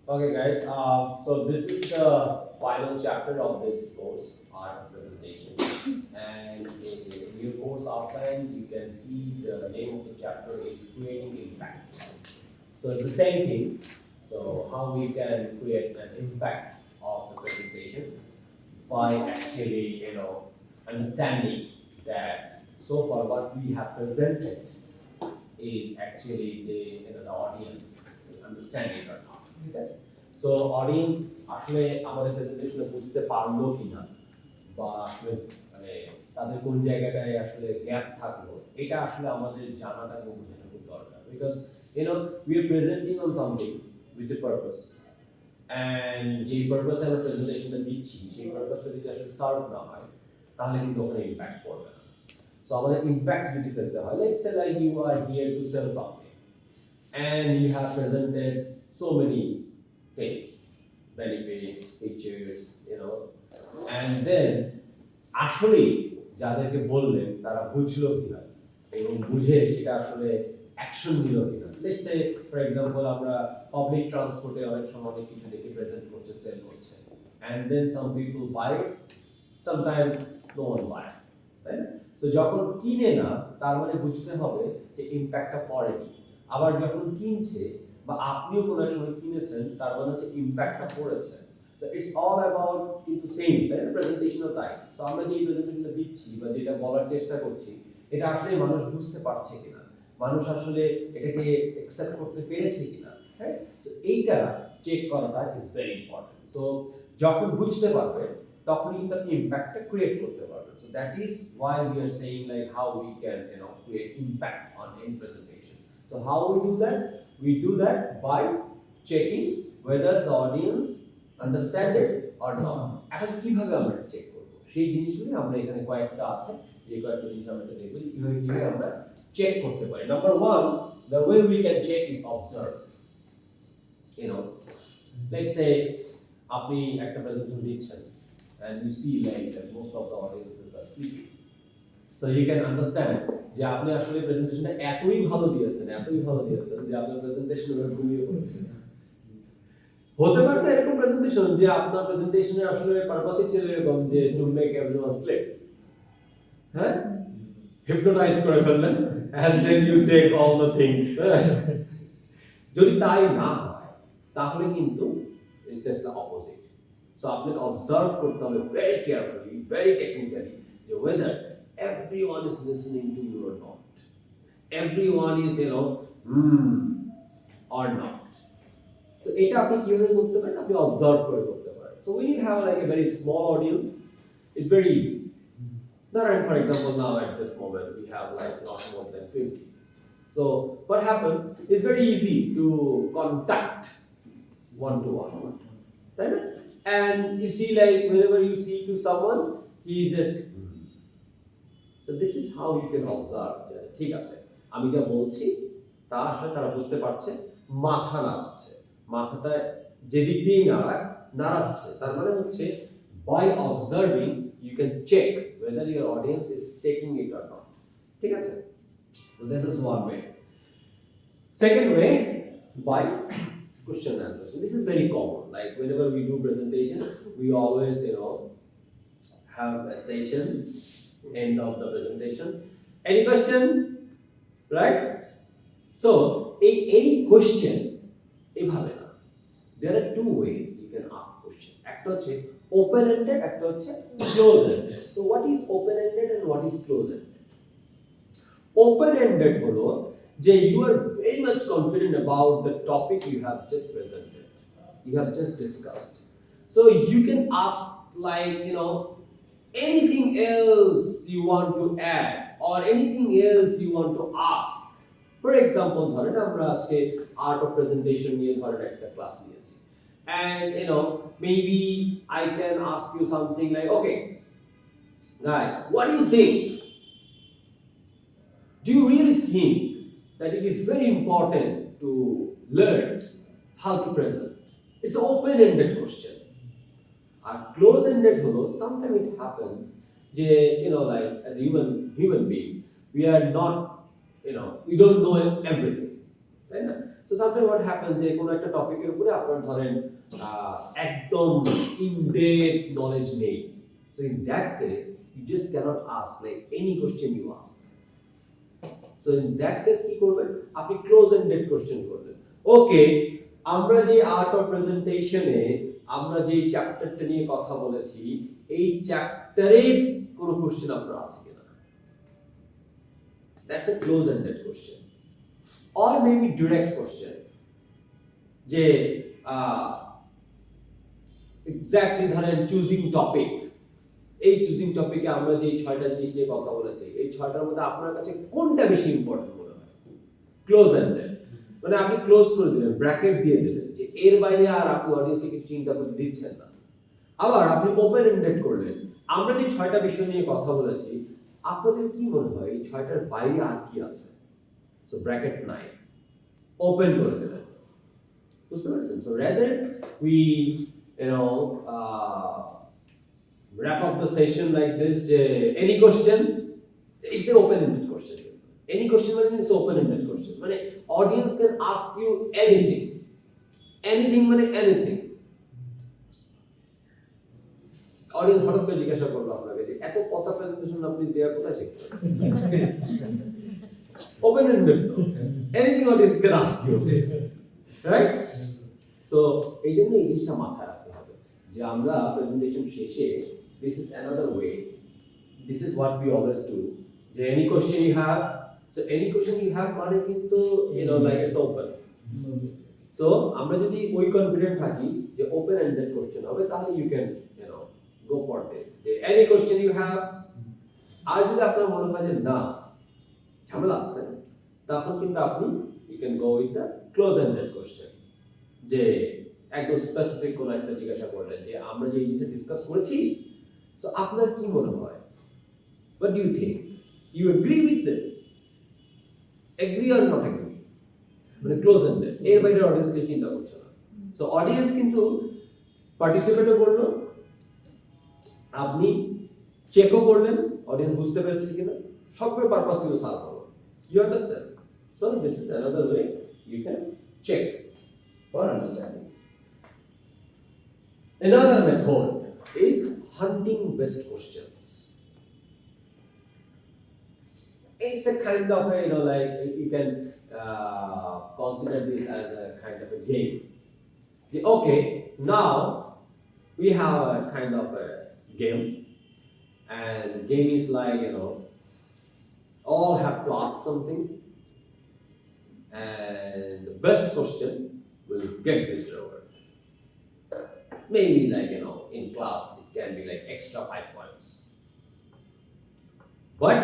Okay, guys. So this is the final chapter of this course, art presentation, and in your course outline, you can see the name of the chapter is creating impact. So it's the same thing. So how we can create an impact of the presentation by actually, understanding that so far what we have presented is actually the audience understand it or not. ঠিক আছে? So audience আসলে আমাদের প্রেজেন্টেশনে বুঝতে পারলো কিনা বা আসলে মানে তাদের কোন জায়গাটায় আসলে গ্যাপ থাকলো এটা আসলে আমাদের জানাটা এবং বোঝাটা খুব দরকার because we are presenting on something with a purpose and যে পারপাসে আমরা প্রেজেন্টেশনটা দিচ্ছি সেই পারপাসটা যদি আসলে সার্ভ না হয় তাহলে কিন্তু ওখানে ইমপ্যাক্ট পড়বে না সো আমাদের ইমপ্যাক্ট যদি ফেলতে হয় let's say like you are here to sell something and you have presented so many things, benefits, features, and then আসলে যাদেরকে বললেন তারা বুঝলো কিনা এবং বুঝে সেটা আসলে অ্যাকশন নিল কিনা লেটস সে ফর এক্সাম্পল আমরা পাবলিক ট্রান্সপোর্টে অনেক সময় অনেক কিছু দেখে প্রেজেন্ট করছে সেল করছে and then some people buy it sometimes no one buy it তাই না সো যখন কিনে না তার মানে বুঝতে হবে যে ইমপ্যাক্টটা পড়েনি আবার যখন কিনছে বা আপনিও কোনো এক সময় কিনেছেন তার মানে হচ্ছে ইমপ্যাক্টটা পড়েছে সো ইটস অল অ্যাবাউট কিন্তু সেম তাই না প্রেজেন্টেশনও তাই সো আমরা যে প্রেজেন্টেশনটা দিচ্ছি বা যেটা বলার চেষ্টা করছি এটা আসলে মানুষ বুঝতে পারছে কিনা মানুষ আসলে এটাকে অ্যাকসেপ্ট করতে পেরেছে কিনা হ্যাঁ সো এইটা চেক করাটা ইজ ভেরি ইম্পর্টেন্ট সো যখন বুঝতে পারবে তখন কিন্তু আপনি ইমপ্যাক্টটা ক্রিয়েট করতে পারবেন so that is why we are saying like how we can create impact on any presentation So how we do that? We do that by checking whether the audience understand it or not. এখন কিভাবে আমরা check করব সেই জিনিসগুলো আমরা এখানে কয়েকটা আছে যে কয়েকটা জিনিস আমরা দেখব কিভাবে আমরা চেক করতে পারি number 1 the way we can check is observe let's say আপনি একটা প্রেজেন্টেশন দিচ্ছেন and you see like that most of the audiences are sleeping so you can understand যে আপনি আসলে প্রেজেন্টেশনটা এতই ভালো দিয়েছেন যে আপনার প্রেজেন্টেশন ওরা ঘুমিয়ে পড়েছে হতে পারে না এরকম প্রেজেন্টেশন যে আপনার প্রেজেন্টেশনে আসলে পারপাসই ছিল এরকম যে টু মেক এভরিওয়ান স্লিপ হ্যাঁ হিপনোটাইজ করে ফেললেন and then you take all the things যদি তাই না হয় তাহলে কিন্তু it's just the opposite so আপনাকে অবজার্ভ করতে হবে very carefully very technically যে whether everyone is listening to you or not everyone is or not so এটা আপনি কিভাবে করতে পারেন আপনি অবজার্ভ করে করতে পারেন so when you have like a very small audience it's very easy for example now at this moment we have like not more than 20 so what happened it's very easy to contact one to one right and you see like whenever you see to someone he is just so this is how you can observe ঠিক আছে আমি যা বলছি তা আসলে তারা বুঝতে পারছে মাথা নাড়াচ্ছে মাথাটা যেদিক দিয়ে নাড়াচ্ছে তার মানে হচ্ছে by observing you can check whether your audience is taking it or not ঠিক আছে so this is one way second way by question and answer so this is very common like whenever we do presentations we always have a session end of the presentation any question right so any question এভাবে না there are two ways you can ask question একটা হচ্ছে open ended একটা হচ্ছে close ended so what is open ended and what is close ended open ended হলো যে you are very much confident about the topic you have just presented you have just discussed so you can ask like anything else you want to add or anything else you want to ask for example ধরেন আমরা আজকে art of presentation নিয়ে ধরেন একটা class নিয়েছি and maybe I can ask you something like okay guys what do you think do you really think that it is very important to learn how to present it's an open ended question আর close ended হলো sometimes it happens যে like as a human being we are not we don't know everything right so sometimes what happens যে কোনো একটা টপিকের উপরে আপনার ধরেন একদম in-depth knowledge নেই, so in that case you just cannot ask like any question you ask. So in that case কি করবেন, আপনি close-ended question করবেন। ওকে, আমরা যে আর্ট অফ প্রেজেন্টেশনে আমরা যে চ্যাপ্টারটা নিয়ে কথা বলেছি, এই চ্যাপ্টারের কোনো কোশ্চেন আপনার আছে কিনা, that's a close-ended question. Or maybe direct question যে এক্স্যাক্টলি ধরেন চুজিং টপিক, এই চুজিং টপিকে আমরা যে 6টা জিনিস নিয়ে কথা বলেছি, এই 6টার মধ্যে আপনার কাছে কোনটা বেশি ইম্পর্টেন্ট মনে হয়, ক্লোজ এন্ডেড, মানে আপনি ক্লোজ করে দিলেন, ব্র্যাকেট দিয়ে দিলেন যে এর বাইরে আর আপনি অডিয়েন্সকে কিছু চিন্তা করতে দিচ্ছেন না। আবার আপনি ওপেন এন্ডেড করলেন, আমরা যে 6টা বিষয় নিয়ে কথা বলেছি আপনাদের কি মনে হয় এই 6টার বাইরে আর কি আছে, সো ব্র্যাকেট নাই, ওপেন করে দেবেন, বুঝতে পারছেন? So rather we wrap up the session like this যে any question, it's an open ended question, any question মানে it's open ended question, মানে audience can ask you anything মানে anything, অডিয়েন্স হঠাৎ করে জিজ্ঞাসা করলো আপনাকে যে এত পচা প্রেজেন্টেশন আপনি দেয়া কোথায় শিখছেন, open ended তো, anything audience can ask you, right? So এই জন্য এই জিনিসটা মাথায় রাখতে হবে যে আমরা প্রেজেন্টেশন শেষে this is another way, this is what we always do, যে any question you have, so any question you have মানে কিন্তু like it's open, so আমরা যদি ওই কনফিডেন্ট থাকি যে ওপেন এন্ডেড কোশ্চেন হবে তাহলে you can go for this, যে any question you have, আর যদি আপনার মনে হয় যে না ঝামেলা আছে তখন কিন্তু আপনি you can go with the close ended question, যে একদম স্পেসিফিক কোন একটা জিজ্ঞাসা করলেন যে আমরা যে জিনিসটা ডিসকাস করেছি, সো আপনার কি মনে হয়, what do you think, you agree with this, agree or not agree, মানে ক্লোজ এন্ডেড, এর বাইরে অডিয়েন্সকে চিন্তা করছে না, সো অডিয়েন্স কিন্তু পার্টিসিপেটও করলো, আপনি চেকও করলেন অডিয়েন্স বুঝতে পেরেছে কিনা, সবগুলো পারপাস কিন্তু সার্ভ হলো, you understand? So this is another way you can check for understanding. Another method is hunting best questions. It's a kind of a, like you can consider this as a kind of a game. Okay, now we have a kind of a game, and game is like all have to ask something, and the best question will get this reward. Maybe like in class it can be like extra 5 points, but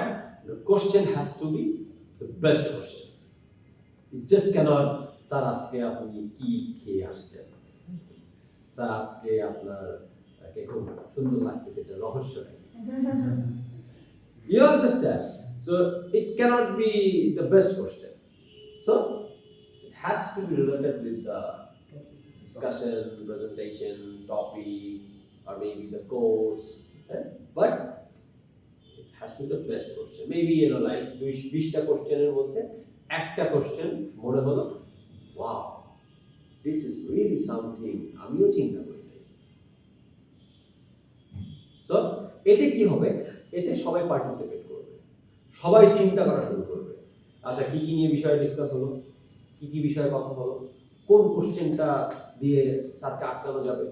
the question has to be the best question. It just cannot sir aske apni ki kheye aschen, sir ajke apnar ke khub sundor lagteche eta rohosyo naki, you understand? So it cannot be the best question, so it has to be related with the discussion, presentation, topic, or maybe the course, but it has to be the best question. Maybe like 20টা কোশ্চেনের মধ্যে একটা question মনে হলো wow, this is really something আমিও চিন্তা করি নাই, so এতে কি হবে, এতে সবাই পার্টিসিপেট করবে, সবাই চিন্তা করা শুরু করবে, আচ্ছা কি কি নিয়ে বিষয়ে ডিসকাস হলো, কি কি বিষয়ে কথা হলো, কোন কোশ্চেনটা দিয়ে স্যারকে আটকানো যাবে,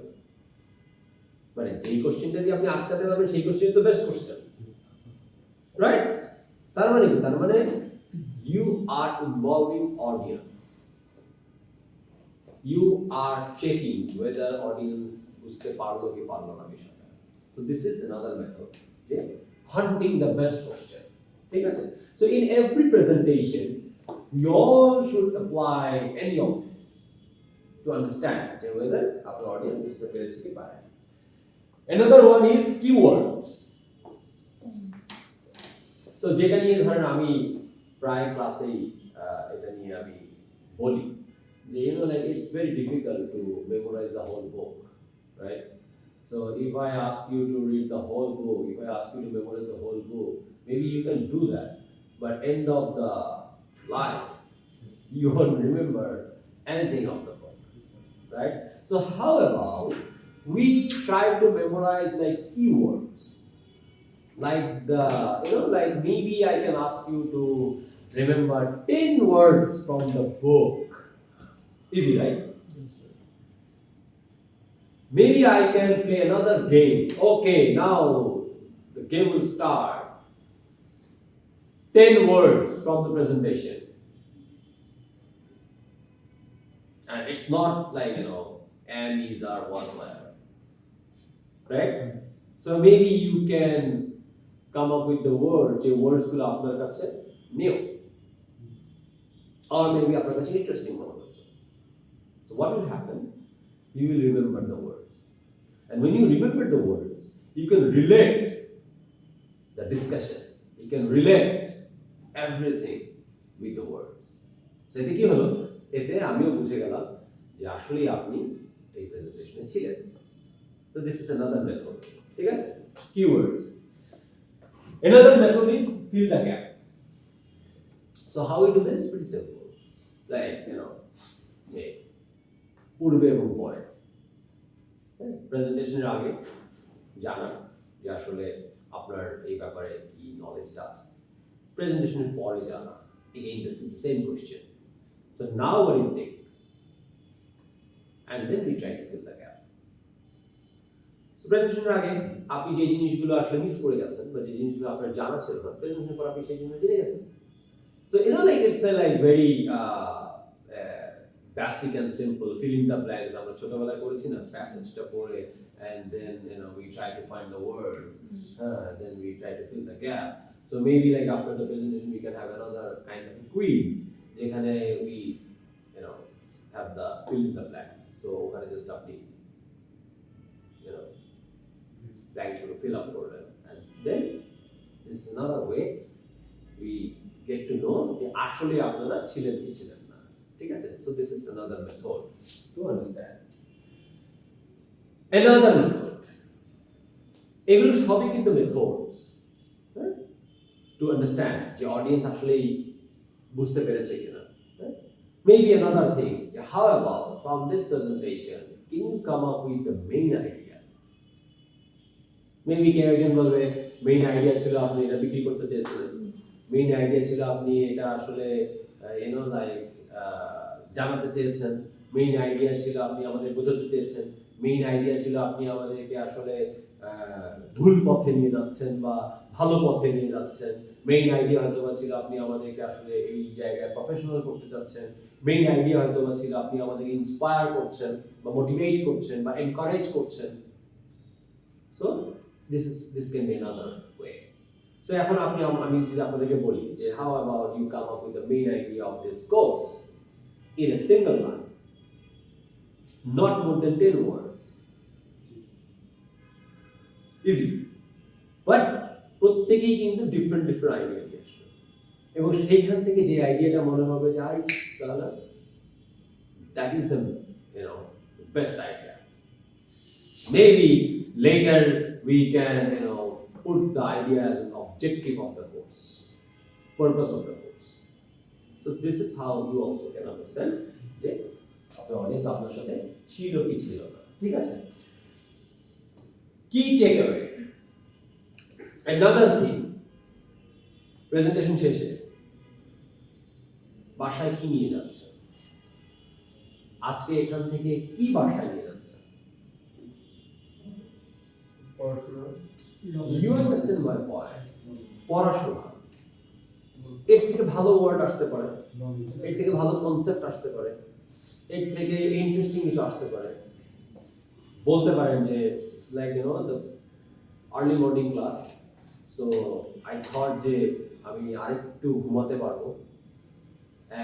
মানে যেই কোশ্চেনটা দিয়ে আপনি আটকাতে পারবেন সেই কোশ্চেন তো বেস্ট কোশ্চেন, রাইট? তার মানে কি, তার মানে you are involving audience, you are checking whether audience বুঝতে পারলো কি পারলো না বিষয়টা, so this is another method, hunting the best question, ঠিক আছে? So in every presentation we all should apply any of this to understand whether our audience বুঝতে পেরেছে কি পারে। Another one is keywords. So যেটা নিয়ে ধরেন আমি প্রায় ক্লাসেই এটা নিয়ে আমি বলি যে like it's very difficult to memorize the whole book, right? So if I ask you to read the whole book, if I ask you to memorize the whole book, maybe you can do that, but end of the life you won't remember anything of the book, right? So how about we try to memorize like keywords, like like maybe I can ask you to remember 10 words from the book. Easy, right? Maybe I can play another game. Okay, now the game will start. 10 words from the presentation. And it's not like, am, is, or was, whatever. Right? So maybe you can come up with the words, যে words-গুলো আপনার কাছে new. Or maybe আপনার কাছে interesting মনে হচ্ছে. So what will happen? You will remember the words. And when you remember the words, you can relate the discussion. You can relate everything with the words. So এতে কি হলো? এতে আমিও বুঝে গেলাম যে আসলেই আপনি এই প্রেজেন্টেশনে ছিলেন। So this is another method. ঠিক আছে? Keywords. Another method is fill the gap. So how we do this? Pretty simple. Like, যে পূর্বে এবং পরে। প্রেজেন্টেশনের আগে জানা যে আসলে আপনার এই ব্যাপারে কি নলেজটা আছে। প্রেজেন্টেশনের পরে জানা, again the same question. So now what do you think? And then we try to fill the gap. So প্রেজেন্টেশনের আগে আপনি যে জিনিসগুলো আসলে মিস করে গেছেন বা যে জিনিসগুলো আপনার জানা ছিল না, প্রেজেন্টেশনের পর আপনি সেই জিনিসগুলো জেনে গেছেন। So like it's like very basic and simple, filling the blanks. আমরা ছোটবেলায় করেছি না, প্যাসেজটা পড়ে and then we try to find the words, then we try to fill the gap. So maybe like after the presentation we can have another kind of a quiz যেখানে we have the fill in the blanks. So ওখানে just আপনি blank to fill up করলেন, and then this is another way we get to know যে আসলে আপনারা ছিলেন কি ছিলেন না। ঠিক আছে? So this is another method to understand. Another method. এগুলো সবই কিন্তু methods, right? To understand যে audience আসলেই বুঝতে পেরেছে কিনা। Maybe another thing, how about from this presentation, can you come up with the main idea? Maybe কেউ একজন বলবে main idea ছিল আপনি এটা বিক্রি করতে চেয়েছিলেন, main idea ছিল আপনি এটা আসলে like জানাতে চেয়েছেন, main idea ছিল আপনি আমাদের বোঝাতে চেয়েছেন, main idea ছিল আপনি আমাদেরকে আসলে ভুল পথে নিয়ে যাচ্ছেন বা ভালো পথে নিয়ে যাচ্ছেন, মেইন আইডিয়া হয়তো বা ছিল আপনি আমাদেরকে আসলে এই জায়গায় প্রফেশনাল করতে চাচ্ছেন, মেইন আইডিয়া হয়তো বা ছিল আপনি আমাদেরকে ইন্সপায়ার করছেন বা মোটিভেট করছেন বা এনকারেজ করছেন। So this can be another way. So এখন আমি যদি আপনাদেরকে বলি যে how about you come up with the main idea of this course in a single line, not more than 10 words. Easy. But প্রত্যেকেই কিন্তু ডিফারেন্ট আইডিয়া নিয়ে আসবে এবং সেইখান থেকে যে আইডিয়াটা মনে হবে যে that is the best idea. Maybe later we can put the idea as an objective of the course, purpose of the course. So this is how you also can understand যে আপনার অডিয়েন্স আপনার সাথে ছিল কি ছিল না। ঠিক আছে? Key takeaway. Another thing, presentation শেষে বাসায় কি নিয়ে যাচ্ছে, আজকে এখান থেকে কি বাসায় নিয়ে যাচ্ছে? You understand my point? পড়াশোনা। এর থেকে ভালো ওয়ার্ড আসতে পারে, এর থেকে ভালো কনসেপ্ট আসতে পারে, এর থেকে ইন্টারেস্টিং কিছু আসতে পারে। বলতে পারেন যে it's like the early morning class, so I thought যে আমি আরেকটু ঘুমাতে পারবো,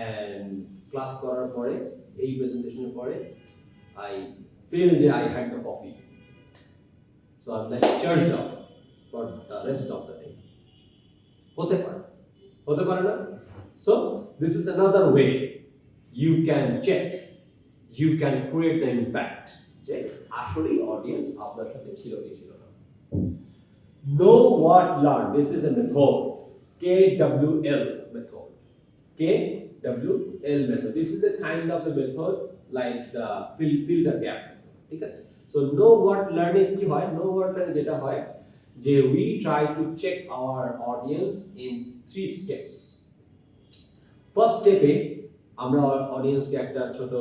and ক্লাস করার পরে এই প্রেজেন্টেশনের পরে I feel যে I had the coffee, so I'm like charged up for the rest of the day. হতে পারে না? So this is another way you can check, you can create the impact যে আসলেই অডিয়েন্স আপনার সাথে ছিল কি ছিল না। Know what learn. This is a method, KWL method. WL method. This is a kind of a method like the fill the gap method. ঠিক আছে? So know what learn কি হয়? Know what learn যেটা হয় যে we try to check our audience in 3 steps. First step আমরা অডিয়েন্সকে একটা ছোট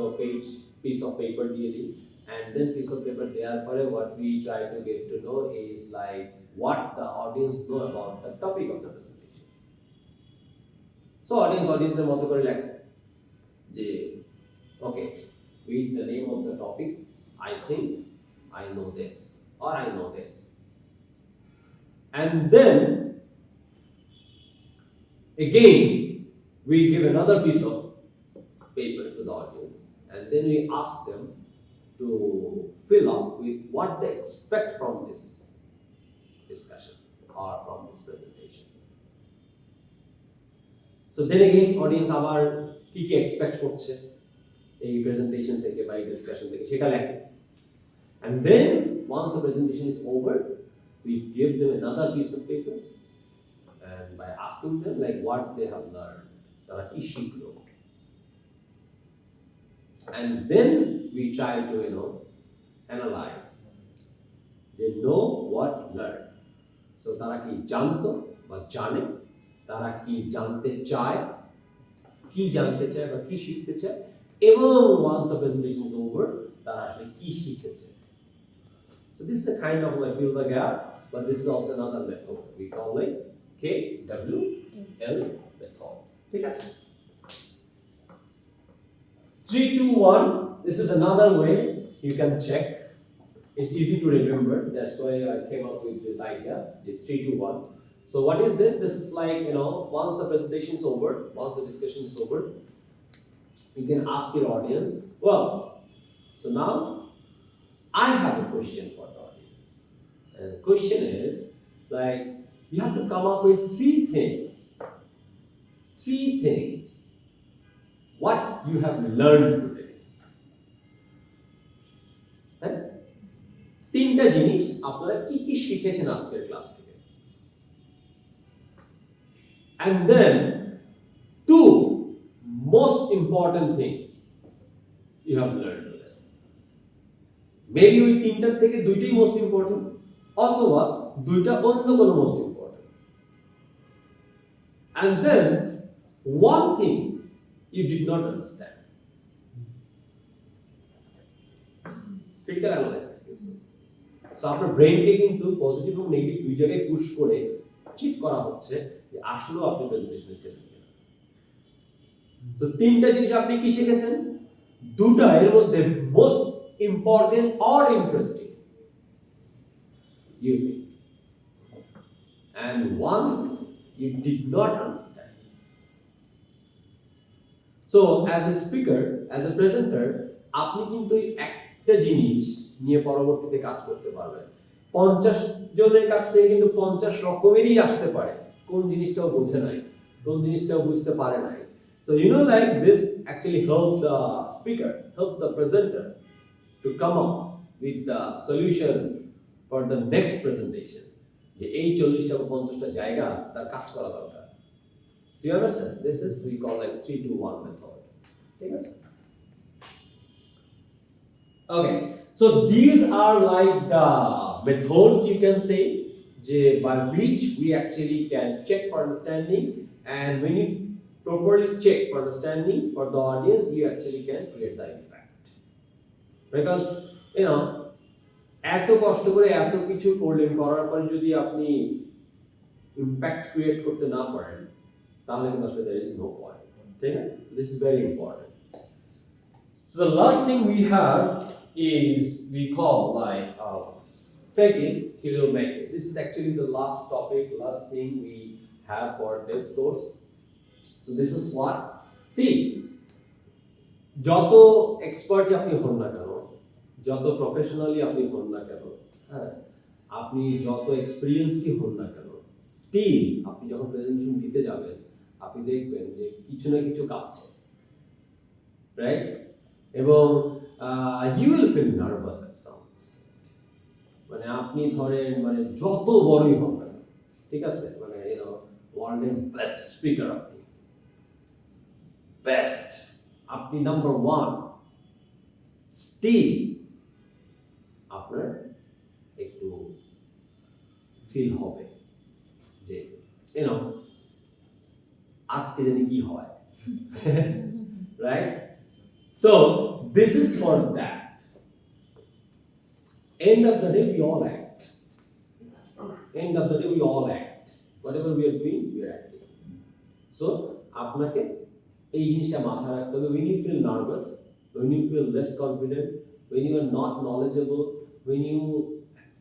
piece of paper দিয়ে দিই, and then piece of paper দেওয়ার পরে what we try to get to know is like what the audience know about the topic of the presentation. So audience এর মতো করে লেখে যে okay, with the name of the topic I think I know this or I know this, and then again we give another piece of paper to the audience, and then we ask them to fill up with what they expect from this discussion or from this presentation. So then again audience আবার কি expect করছে এই presentation থেকে বা এই discussion থেকে সেটা লেখে, and then once the presentation is over we give them another piece of paper and by asking them like what they have learned, তারা কি শিখলো, and then we try to analyze, they know what learned. So তারা কি জানতো বা জানে, তারা কি জানতে চায় বা কি শিখতে চায়, এবং once the presentation is over তারা আসলে কি শিখেছে. So this is a kind of like fill the gap, but this is also another method we call like KWL method. ঠিক আছে? 3, 2, 1. This is another way you can check. It's easy to remember. That's why I came up with this idea, the 3, 2, 1. So what is this? This is like, once the presentation is over, once the discussion is over, you can ask your audience, well, so now I have a question for the audience. And the question is, like, you have to come up with 3 things. 3 things. What you have learned today. হ্যাঁ? 3টা জিনিস আপনারা কি কি শিখেছেন আজকের class থেকে। And then 2 most important things you have learned today. Maybe ওই 3টার থেকে 2টাই most important, অথবা 2টা অন্য কোনো most important. And then 1 thing you did not understand. Critical analysis. So আপনার ব্রেইনকে কিন্তু পজিটিভ এবং নেগেটিভ দুই জায়গায় পুশ করে চেক করা হচ্ছে যে আসলে আপনি প্রেজেন্টেশনে ছিলেন কিনা। সো 3টা জিনিস আপনি কি শিখেছেন? 2টা এর মধ্যে most important or interesting you think, and 1 you did not understand. So as a speaker, as a presenter, আপনি কিন্তু একটা জিনিস নিয়ে পরবর্তীতে কাজ করতে পারবেন। 50 জনের কাছ থেকে কিন্তু 50 রকমেরই আসতে পারে, কোন জিনিসটাও বোঝে নাই, কোন জিনিসটাও বুঝতে পারে নাই। So like this actually help the speaker, help the presenter to come up with the solution for the next presentation. যে এই 40টা বা 50টা জায়গা তার কাজ করা দরকার। So you understand? This is we call like 3, 2, 1 method. ঠিক আছে? Okay. So these are like the methods you can say by which we actually can check for understanding, and when you properly check for understanding for the audience, you actually can create the impact. Because এত কষ্ট করে এত কিছু করলেন, করার পর যদি আপনি ইম্প্যাক্ট ক্রিয়েট করতে না পারেন তাহলে কিন্তু আসলে there is no point. ঠিক আছে? So this is very important. So the last thing we have is we call like fake it till you make it. This is actually the last topic, last thing we have for this course. So this is what, see, যত expert আপনি হন না কেন, যত professionally আপনি হন না কেন, হ্যাঁ, আপনি যত এক্সপেরিয়েন্সড হন না কেন, স্টিল আপনি যখন প্রেজেন্টেশন দিতে যাবেন আপনি দেখবেন যে কিছু না কিছু কাঁপছে, রাইট? এবং you will feel nervous at some extent. মানে আপনি ধরেন মানে যত বড়ই হন না, ঠিক আছে, মানে ওয়ার্ল্ডের বেস্ট স্পিকার আপনি, বেস্ট, আপনি নাম্বার ওয়ান, স্টিল আপনার একটু ফিল হবে যে ইউনো আজকে জানি কি হয়, right? So this is for that. End of the day, we all act. End of the day, we all act. Whatever we are doing, we are acting. So, আপনাকে এই জিনিসটা মাথায় রাখতে হবে. When you feel nervous, when you feel less confident, when you are not knowledgeable, when you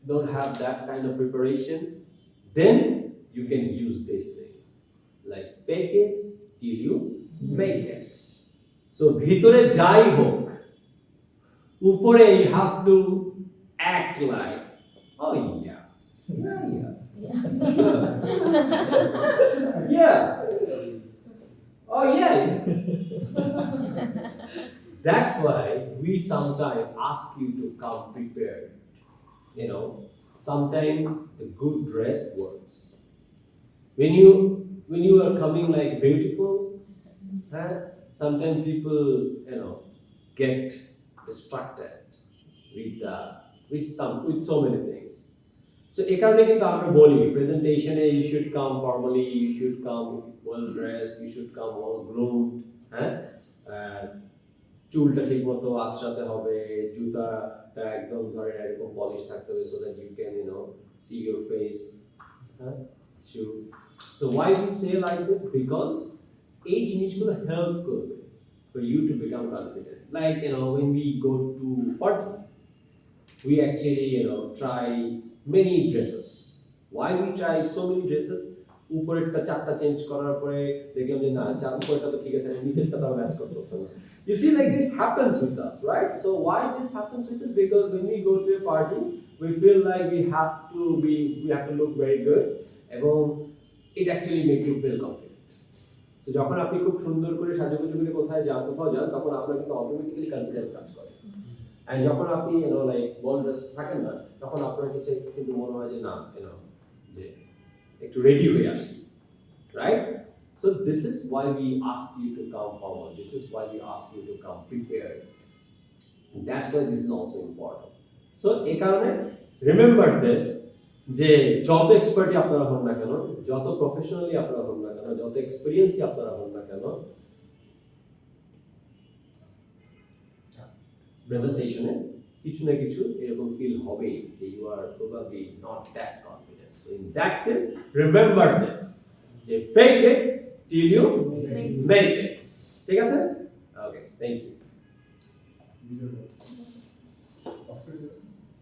don't have that kind of preparation, then you can use this thing. Like fake it till you make it. So, ভিতরে যাই হোক, উপরে you have to act like, oh yeah, yeah. Oh yeah. That's why we sometimes ask you to come prepared. You know, sometimes the good dress works. When you are coming like beautiful, sometimes people, get distracted with so many things. So এই কারণে কিন্তু আমরা বলি প্রেজেন্টেশনে you should come formally, you should come well dressed, you should come well groomed, চুলটা ঠিকমতো আঁচড়াতে হবে, জুতাটা একদম ধরে এরকম পলিশ থাকতে হবে so that you can see your face. So why we say like this? Because এই জিনিসগুলো help করবে for you to become confident. Like when we go to party, we actually try many dresses. Why we try so many dresses? উপরেরটা চারটা change করার পরে দেখলাম যে না, উপরেরটা তো ঠিক আছে, নিচেরটা তো ম্যাচ করতেছে না. You see, like this happens with us, right? So why this happens with us? Because when we go to a party, we feel like we have to look very good, এবং it actually make you feel confident. So যখন আপনি খুব সুন্দর করে সাজুগুজু করে কোথাও যান তখন আপনার কিন্তু অটোমেটিক্যালি কনফিডেন্স কাজ করে। And যখন আপনি like well dressed থাকেন না, তখন আপনার কাছে কিন্তু মনে হয় যে না, যে একটু রেডি হয়ে আসি, right? So this is why we ask you to come forward. This is why we ask you to come prepared. That's why this is also important. So এই কারণে remember this, যে যত এক্সপার্টই আপনারা হন না কেন, যত প্রফেশনালি আপনারা হন না কেন, যত এক্সপেরিয়েন্সই আপনারা হন না কেন, প্রেজেন্টেশনে কিছু না কিছু এরকম ফিল হবে যে you are probably not that confident. So in that case remember this, যে fake it till you make it. ঠিক আছে? Okay, thank you.